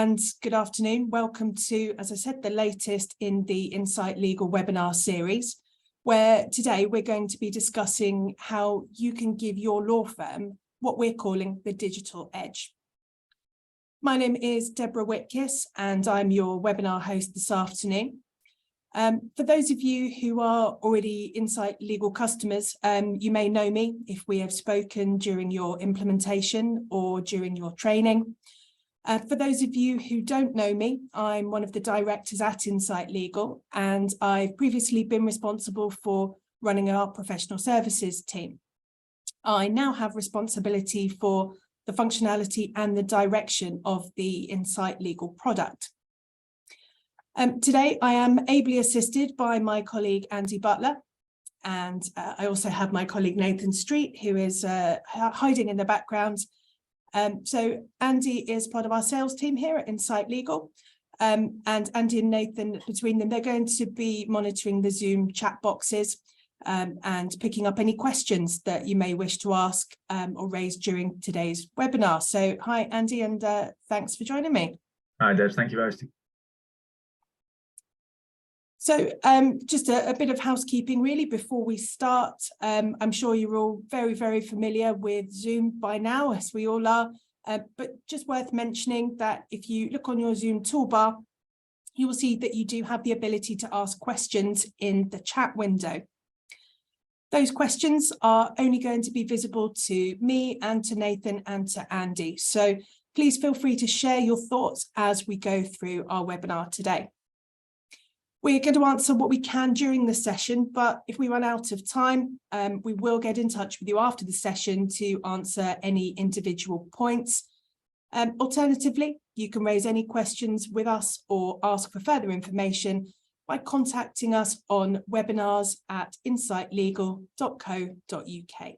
and good afternoon. Welcome to, as I said, the latest in the Insight Legal webinar series, where today we're going to be discussing how you can give your law firm what we're calling the digital edge. My name is Deborah Whitkiss and I'm your webinar host this afternoon. For those of you who are already Insight Legal customers, you may know me if we have spoken during your implementation or during your training. For those of you who don't know me, I'm one of the directors at Insight Legal, and I've previously been responsible for running our professional services team. I now have responsibility for the functionality and the direction of the Insight Legal product. Today, I am ably assisted by my colleague, Andy Butler, and I also have my colleague, Nathan Street, who is hiding in the background. So Andy is part of our sales team here at Insight Legal, and Andy and Nathan, between them, they're going to be monitoring the Zoom chat boxes and picking up any questions that you may wish to ask or raise during today's webinar. So hi, Andy, and thanks for joining me. Hi, Deb. Thank you for hosting. So just a bit of housekeeping really before we start. I'm sure you're all very familiar with Zoom by now, as we all are, but just worth mentioning that if you look on your Zoom toolbar, you will see that you do have the ability to ask questions in the chat window. Those questions are only going to be visible to me and to Nathan and to Andy. So please feel free to share your thoughts as we go through our webinar today. We're going to answer what we can during the session, but if we run out of time, we will get in touch with you after the session to answer any individual points. Alternatively, you can raise any questions with us or ask for further information by contacting us on webinars@insightlegal.co.uk.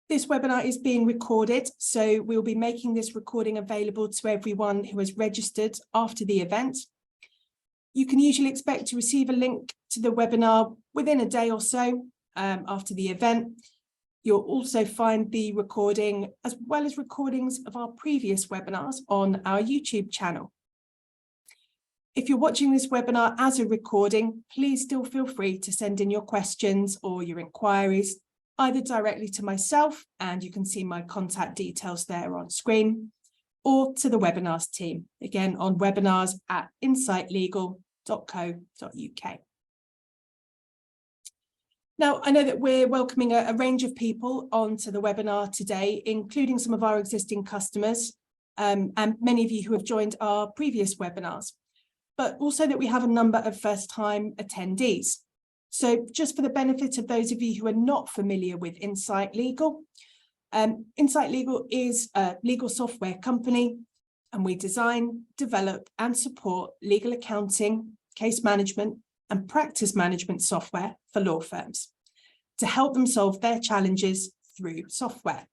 This webinar is being recorded, so we'll be making this recording available to everyone who has registered after the event. You can usually expect to receive a link to the webinar within a day or so after the event. You'll also find the recording as well as recordings of our previous webinars on our YouTube channel. If you're watching this webinar as a recording, please still feel free to send in your questions or your inquiries, either directly to myself, and you can see my contact details there on screen, or to the webinars team, again on webinars@insightlegal.co.uk. Now, I know that we're welcoming a range of people onto the webinar today, including some of our existing customers and many of you who have joined our previous webinars, but also that we have a number of first-time attendees. So just for the benefit of those of you who are not familiar with Insight Legal, Insight Legal is a legal software company, and we design, develop and support legal accounting, case management and practice management software for law firms to help them solve their challenges through software,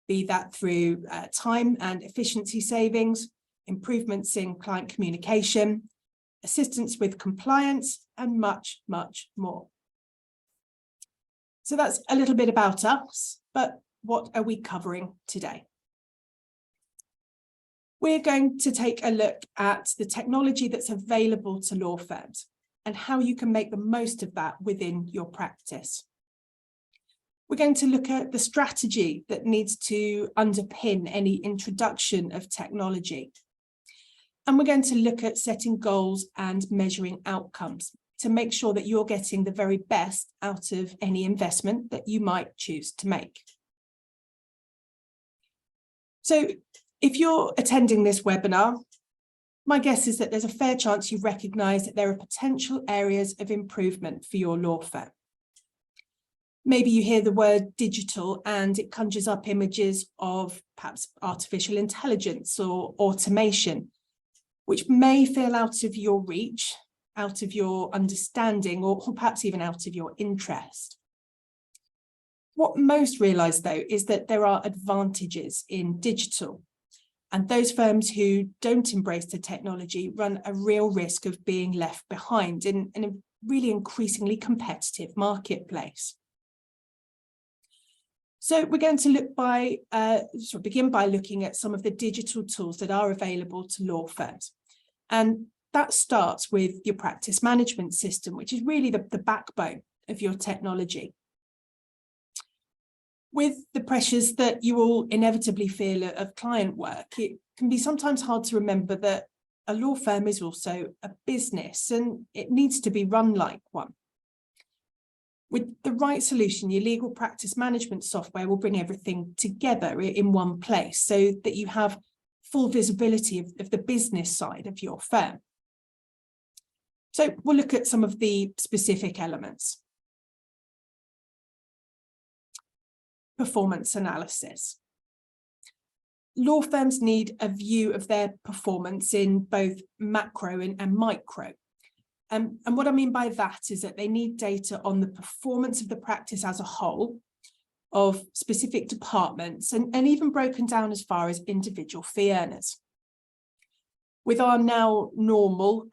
be that through time and efficiency savings, improvements in client communication, assistance with compliance and much more. So that's a little bit about us, but what are we covering today? We're going to take a look at the technology that's available to law firms and how you can make the most of that within your practice. We're going to look at the strategy that needs to underpin any introduction of technology. And we're going to look at setting goals and measuring outcomes to make sure that you're getting the very best out of any investment that you might choose to make. So if you're attending this webinar, my guess is that there's a fair chance you recognise that there are potential areas of improvement for your law firm. Maybe you hear the word digital and it conjures up images of perhaps artificial intelligence or automation, which may feel out of your reach, out of your understanding, or perhaps even out of your interest. What most realise, though, is that there are advantages in digital, and those firms who don't embrace the technology run a real risk of being left behind in a really increasingly competitive marketplace. So we're going to begin by looking at some of the digital tools that are available to law firms. And that starts with your practice management system, which is really the backbone of your technology. With the pressures that you all inevitably feel of client work, it can be sometimes hard to remember that a law firm is also a business and it needs to be run like one. With the right solution, your legal practice management software will bring everything together in one place so that you have full visibility of the business side of your firm. So we'll look at some of the specific elements. Performance analysis. Law firms need a view of their performance in both macro and micro. And what I mean by that is that they need data on the performance of the practice as a whole, of specific departments, and even broken down as far as individual fee earners. With our now normal,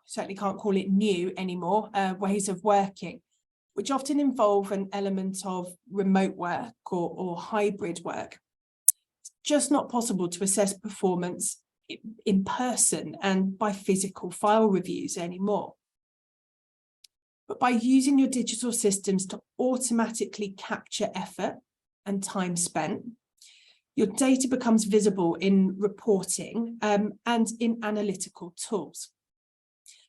certainly can't call it new anymore, ways of working, which often involve an element of remote work or hybrid work, it's just not possible to assess performance in person and by physical file reviews anymore. But by using your digital systems to automatically capture effort and time spent, your data becomes visible in reporting and in analytical tools.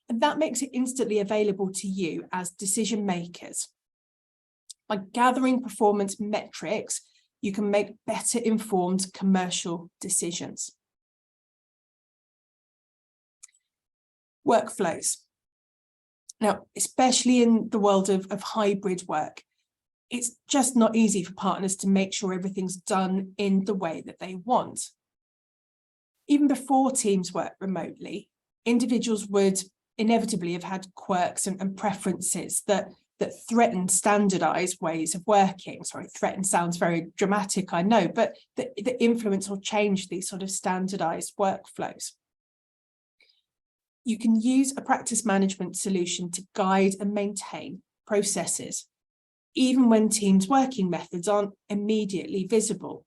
And that makes it instantly available to you as decision makers. By gathering performance metrics, you can make better informed commercial decisions. Workflows. Now, especially in the world of hybrid work, it's just not easy for partners to make sure everything's done in the way that they want. Even before teams work remotely, individuals would inevitably have had quirks and preferences that threaten standardized ways of working. Sorry, threaten sounds very dramatic, I know, but that influence or change these sort of standardized workflows. You can use a practice management solution to guide and maintain processes, even when teams' working methods aren't immediately visible.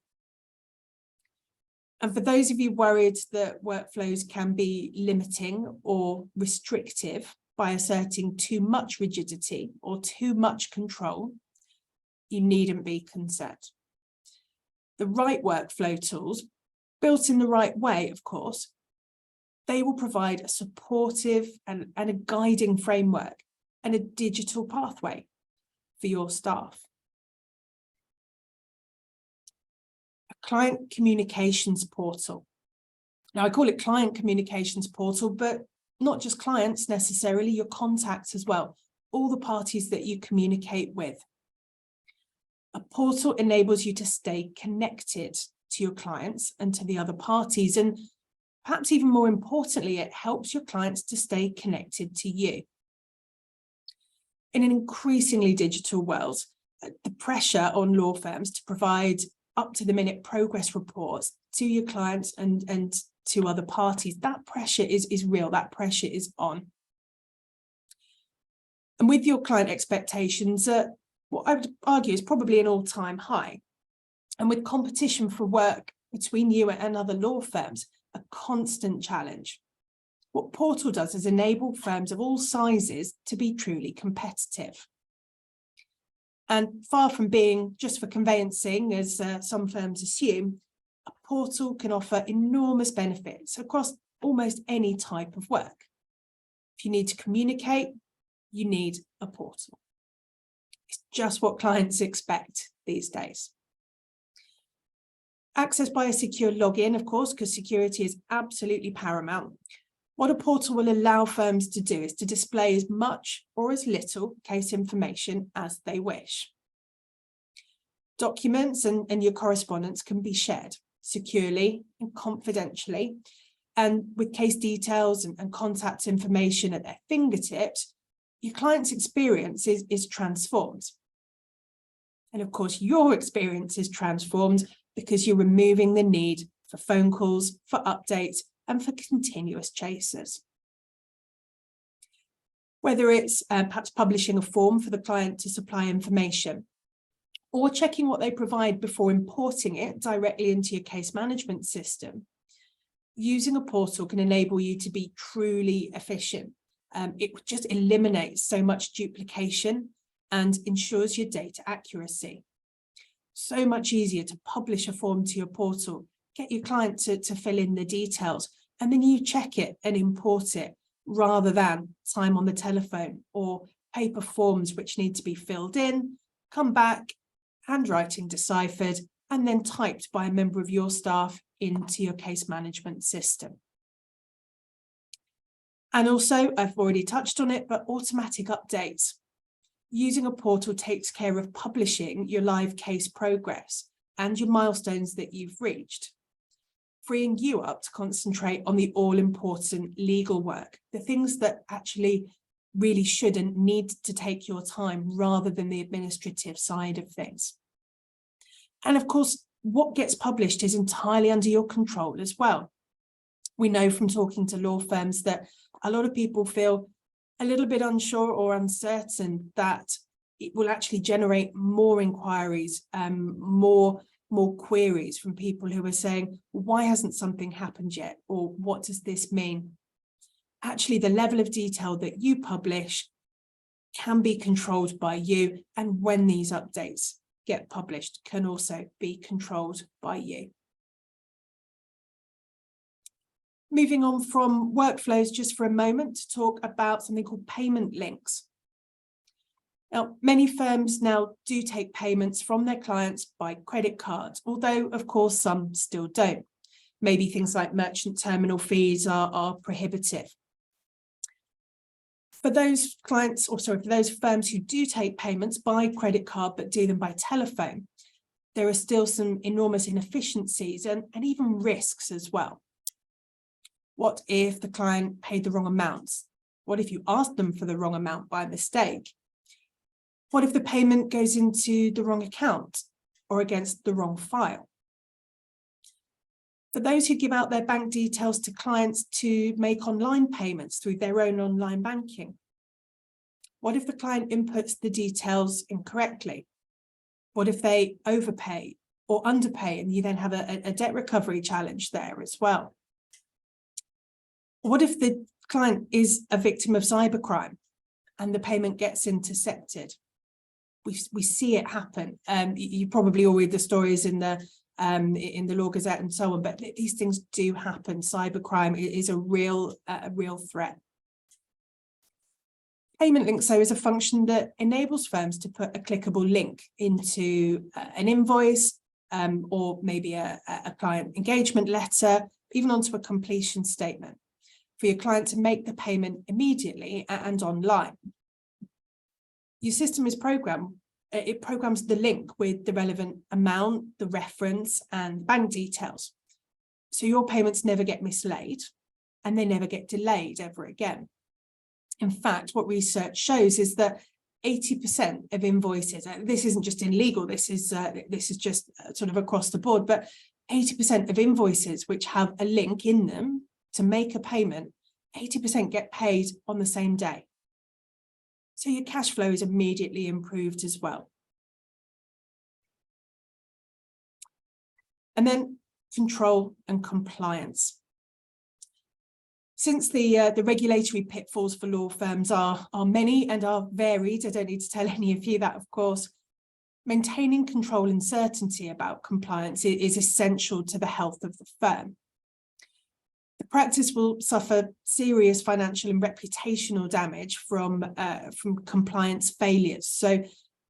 And for those of you worried that workflows can be limiting or restrictive by asserting too much rigidity or too much control, you needn't be concerned. The right workflow tools, built in the right way, of course, they will provide a supportive and a guiding framework and a digital pathway for your staff. A client communications portal. Now, I call it client communications portal, but not just clients necessarily, your contacts as well, all the parties that you communicate with. A portal enables you to stay connected to your clients and to the other parties, and perhaps even more importantly, it helps your clients to stay connected to you. In an increasingly digital world, the pressure on law firms to provide up-to-the-minute progress reports to your clients and to other parties, that pressure is real, that pressure is on. And with your client expectations, what I would argue is probably an all-time high. And with competition for work between you and other law firms, a constant challenge. What Portal does is enable firms of all sizes to be truly competitive. And far from being just for conveyancing, as some firms assume, a portal can offer enormous benefits across almost any type of work. If you need to communicate, you need a portal. It's just what clients expect these days. Access by a secure login, of course, because security is absolutely paramount. What a portal will allow firms to do is to display as much or as little case information as they wish. Documents and your correspondence can be shared securely and confidentially, and with case details and contact information at their fingertips, your client's experience is transformed. And of course, your experience is transformed because you're removing the need for phone calls, for updates, and for continuous chasers. Whether it's perhaps publishing a form for the client to supply information, or checking what they provide before importing it directly into your case management system. Using a portal can enable you to be truly efficient. It just eliminates so much duplication and ensures your data accuracy. So much easier to publish a form to your portal, get your client to fill in the details, and then you check it and import it, rather than time on the telephone or paper forms which need to be filled in, come back, handwriting deciphered, and then typed by a member of your staff into your case management system. And also, I've already touched on it, but automatic updates. Using a portal takes care of publishing your live case progress and your milestones that you've reached, freeing you up to concentrate on the all-important legal work, the things that actually really shouldn't need to take your time, rather than the administrative side of things. And of course, what gets published is entirely under your control as well. We know from talking to law firms that a lot of people feel a little bit unsure or uncertain that it will actually generate more inquiries, more queries from people who are saying, why hasn't something happened yet? Or what does this mean? Actually, the level of detail that you publish can be controlled by you, and when these updates get published can also be controlled by you. Moving on from workflows just for a moment to talk about something called payment links. Now, many firms now do take payments from their clients by credit cards, although of course some still don't. Maybe things like merchant terminal fees are prohibitive. For those clients, or sorry, for those firms who do take payments by credit card but do them by telephone, there are still some enormous inefficiencies and even risks as well. What if the client paid the wrong amounts? What if you asked them for the wrong amount by mistake? What if the payment goes into the wrong account or against the wrong file? For those who give out their bank details to clients to make online payments through their own online banking, what if the client inputs the details incorrectly? What if they overpay or underpay and you then have a debt recovery challenge there as well? What if the client is a victim of cybercrime and the payment gets intercepted? We see it happen. You probably all read the stories in the Law Gazette and so on, but these things do happen. Cybercrime is a real threat. Payment links, though, is a function that enables firms to put a clickable link into an invoice or maybe a client engagement letter, even onto a completion statement, for your client to make the payment immediately and online. Your system is programmed. It programs the link with the relevant amount, the reference, and bank details. So your payments never get mislaid and they never get delayed ever again. In fact, what research shows is that 80% of invoices, this isn't just in legal, this is just sort of across the board, but 80% of invoices which have a link in them to make a payment, 80% get paid on the same day. So your cash flow is immediately improved as well. And then control and compliance. Since the regulatory pitfalls for law firms are many and are varied, I don't need to tell any of you that, of course, maintaining control and certainty about compliance is essential to the health of the firm. The practice will suffer serious financial and reputational damage from compliance failures. So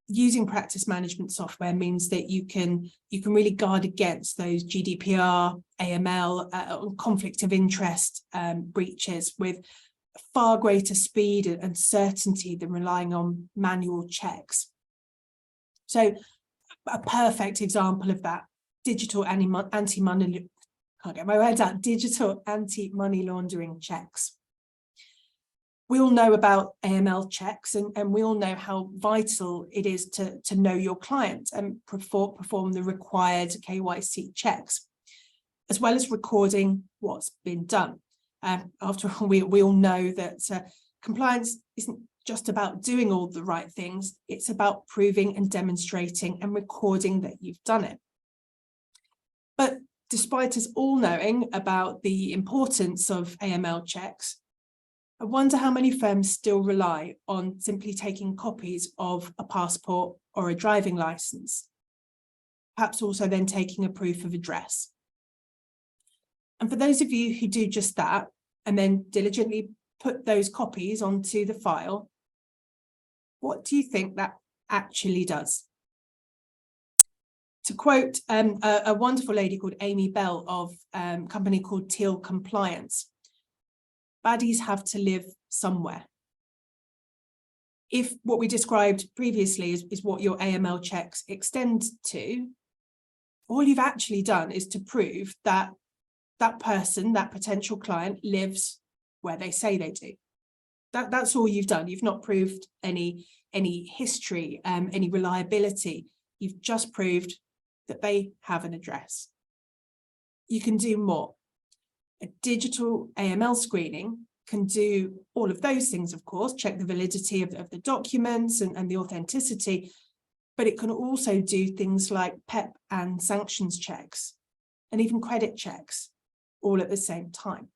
using practice management software means that you can really guard against those GDPR, AML, conflict of interest breaches with far greater speed and certainty than relying on manual checks. So a perfect example of that, digital anti-money, can't get my words out, digital anti-money laundering checks. We all know about AML checks and we all know how vital it is to know your client and perform the required KYC checks, as well as recording what's been done. After all, we all know that compliance isn't just about doing all the right things. It's about proving and demonstrating and recording that you've done it. But despite us all knowing about the importance of AML checks, I wonder how many firms still rely on simply taking copies of a passport or a driving license, perhaps also then taking a proof of address. And for those of you who do just that, and then diligently put those copies onto the file, what do you think that actually does? To quote a wonderful lady called Amy Bell of a company called Teal Compliance, baddies have to live somewhere. If what we described previously is what your AML checks extend to, all you've actually done is to prove that that person, that potential client, lives where they say they do. That's all you've done. You've not proved any history, any reliability. You've just proved that they have an address. You can do more. A digital AML screening can do all of those things, of course, check the validity of the documents and the authenticity, but it can also do things like PEP and sanctions checks, and even credit checks, all at the same time.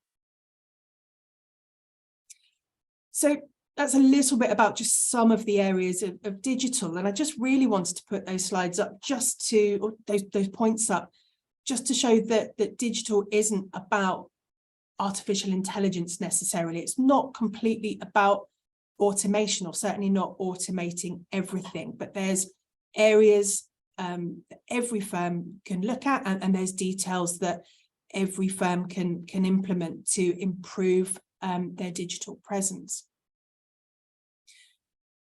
So that's a little bit about just some of the areas of digital. And I just really wanted to put those slides up just to, or those points up, just to show that digital isn't about artificial intelligence necessarily. It's not completely about automation, or certainly not automating everything, but there's areas that every firm can look at, and there's details that every firm can implement to improve their digital presence.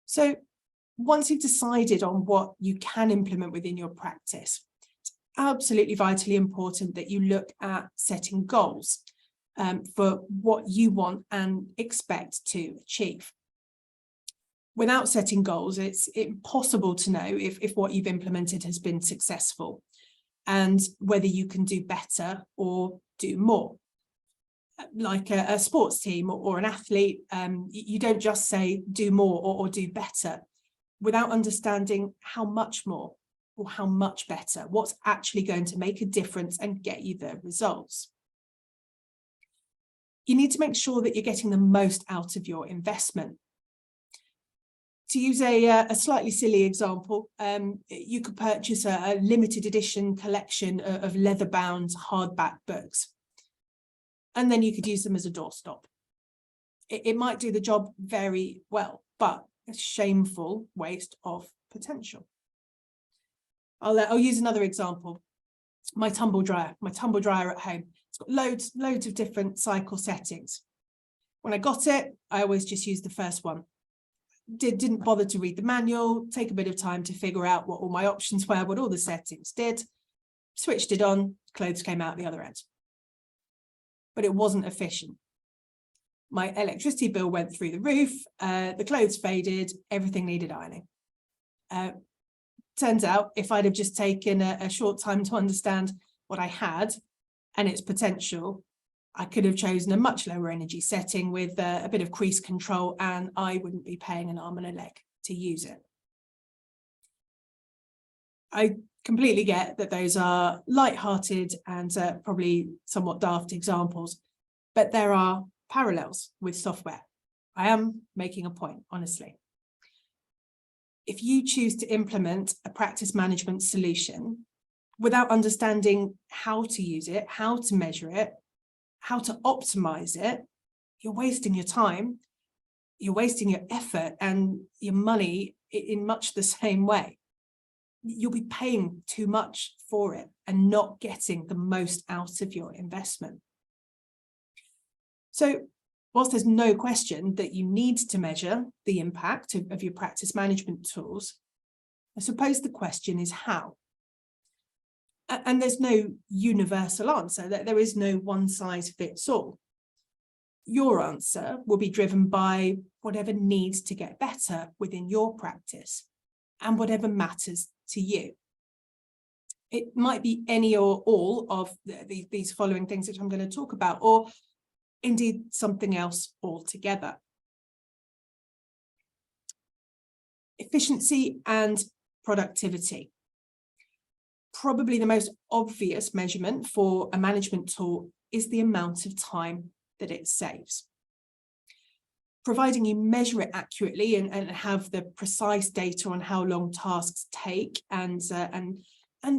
So once you've decided on what you can implement within your practice, it's absolutely vitally important that you look at setting goals for what you want and expect to achieve. Without setting goals, it's impossible to know if what you've implemented has been successful and whether you can do better or do more. Like a sports team or an athlete, you don't just say do more or do better without understanding how much more or how much better, what's actually going to make a difference and get you the results. You need to make sure that you're getting the most out of your investment. To use a slightly silly example, you could purchase a limited edition collection of leather-bound hardback books, and then you could use them as a doorstop. It might do the job very well, but a shameful waste of potential. I'll use another example. My tumble dryer at home. It's got loads of different cycle settings. When I got it, I always just used the first one. Didn't bother to read the manual, take a bit of time to figure out what all my options were, what all the settings did, switched it on, clothes came out the other end. But it wasn't efficient. My electricity bill went through the roof, the clothes faded, everything needed ironing. Turns out if I'd have just taken a short time to understand what I had and its potential, I could have chosen a much lower energy setting with a bit of crease control, and I wouldn't be paying an arm and a leg to use it. I completely get that those are light-hearted and probably somewhat daft examples, but there are parallels with software. I am making a point, honestly. If you choose to implement a practice management solution without understanding how to use it, how to measure it, how to optimize it, you're wasting your time, you're wasting your effort and your money in much the same way. You'll be paying too much for it and not getting the most out of your investment. So whilst there's no question that you need to measure the impact of your practice management tools, I suppose the question is how. And there's no universal answer, that there is no one size fits all. Your answer will be driven by whatever needs to get better within your practice and whatever matters to you. It might be any or all of these following things that I'm going to talk about, or indeed something else altogether. Efficiency and productivity. Probably the most obvious measurement for a management tool is the amount of time that it saves. Providing you measure it accurately and have the precise data on how long tasks take and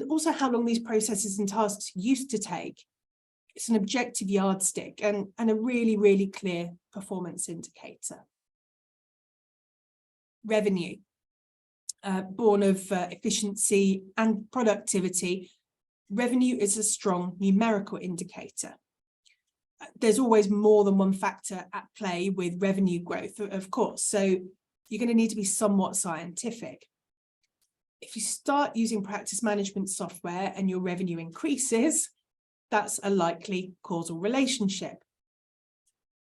also how long these processes and tasks used to take. It's an objective yardstick and a really, really clear performance indicator. Revenue. Born of efficiency and productivity, revenue is a strong numerical indicator. There's always more than one factor at play with revenue growth, of course, so you're going to need to be somewhat scientific. If you start using practice management software and your revenue increases, that's a likely causal relationship.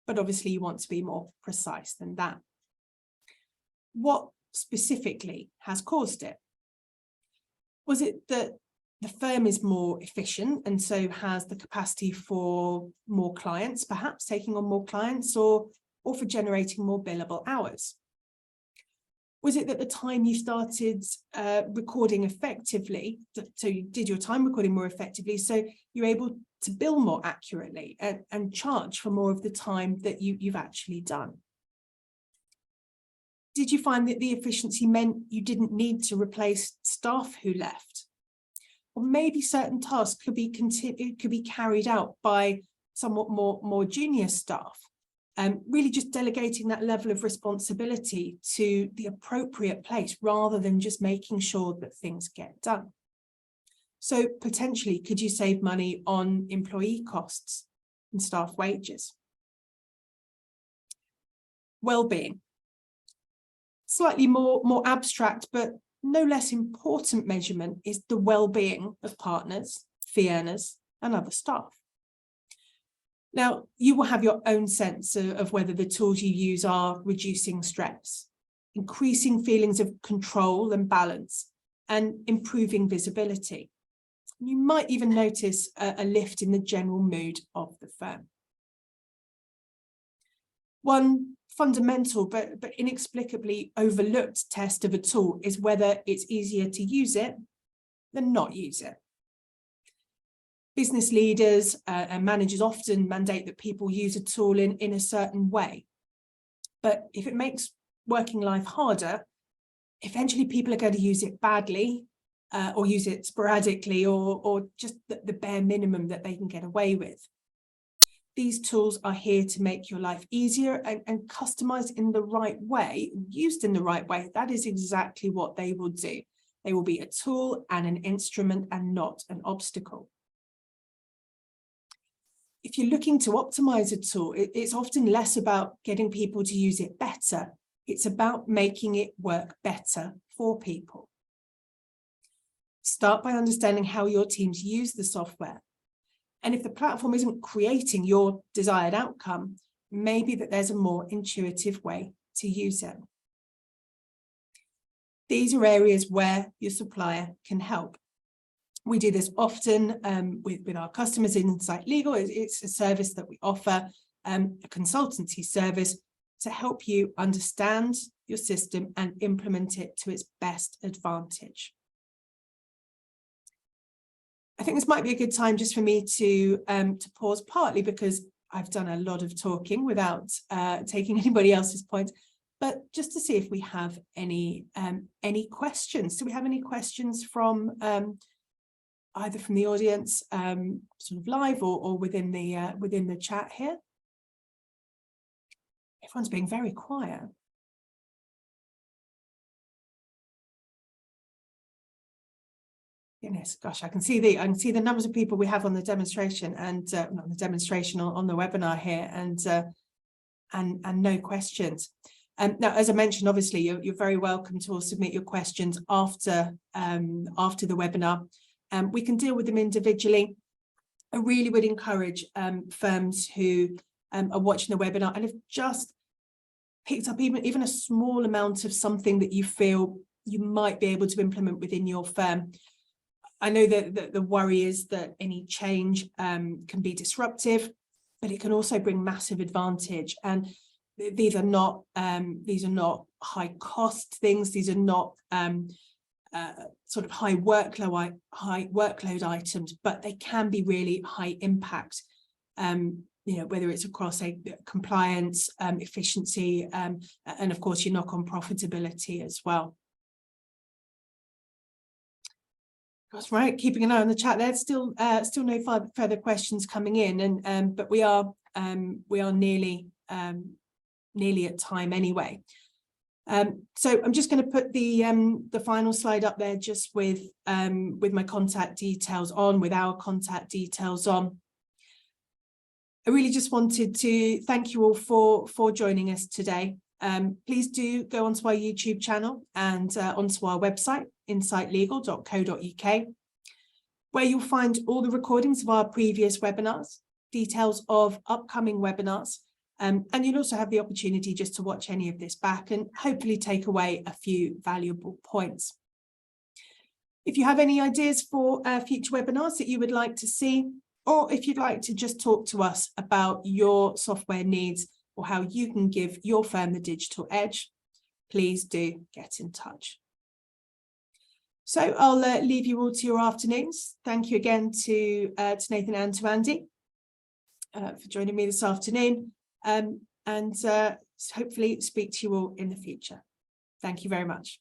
But obviously you want to be more precise than that. What specifically has caused it? Was it that the firm is more efficient and so has the capacity for more clients, perhaps taking on more clients, or for generating more billable hours? Was it that the time you started recording effectively, so you did your time recording more effectively, so you're able to bill more accurately and charge for more of the time that you've actually done? Did you find that the efficiency meant you didn't need to replace staff who left? Or maybe certain tasks could be carried out by somewhat more junior staff, really just delegating that level of responsibility to the appropriate place rather than just making sure that things get done. So potentially, could you save money on employee costs and staff wages? Well-being. Slightly more abstract, but no less important measurement is the well-being of partners, fee earners, and other staff. Now, you will have your own sense of whether the tools you use are reducing stress, increasing feelings of control and balance, and improving visibility. You might even notice a lift in the general mood of the firm. One fundamental but inexplicably overlooked test of a tool is whether it's easier to use it than not use it. Business leaders and managers often mandate that people use a tool in a certain way. But if it makes working life harder, eventually people are going to use it badly or use it sporadically or just the bare minimum that they can get away with. These tools are here to make your life easier and customized in the right way, used in the right way. That is exactly what they will do. They will be a tool and an instrument and not an obstacle. If you're looking to optimize a tool, it's often less about getting people to use it better. It's about making it work better for people. Start by understanding how your teams use the software. And if the platform isn't creating your desired outcome, maybe that there's a more intuitive way to use it. These are areas where your supplier can help. We do this often with our customers in Insight Legal. It's a service that we offer, a consultancy service to help you understand your system and implement it to its best advantage. I think this might be a good time just for me to pause, partly because I've done a lot of talking without taking anybody else's points, but just to see if we have any questions. Do we have any questions from either from the audience, sort of live or within the chat here? Everyone's being very quiet. Goodness, gosh, I can see the numbers of people we have on the demonstration and not the demonstration on the webinar here, and no questions. Now, as I mentioned, obviously you're very welcome to all submit your questions after the webinar. We can deal with them individually. I really would encourage firms who are watching the webinar and have just picked up even a small amount of something that you feel you might be able to implement within your firm. I know that the worry is that any change can be disruptive, but it can also bring massive advantage. And these are not high cost things. These are not sort of high workload items, but they can be really high impact, you know, whether it's across a compliance, efficiency, and of course your knock-on profitability as well. That's right, keeping an eye on the chat. There's still no further questions coming in, and but we are nearly at time anyway. So I'm just going to put the final slide up there, just with my contact details on, with our contact details on. I really just wanted to thank you all for joining us today. Please do go onto our YouTube channel and onto our website, insightlegal.co.uk, where you'll find all the recordings of our previous webinars, details of upcoming webinars, and you'll also have the opportunity just to watch any of this back and hopefully take away a few valuable points. If you have any ideas for future webinars that you would like to see, or if you'd like to just talk to us about your software needs or how you can give your firm the digital edge, please do get in touch. So I'll leave you all to your afternoons. Thank you again to Nathan and to Andy for joining me this afternoon, and hopefully speak to you all in the future. Thank you very much.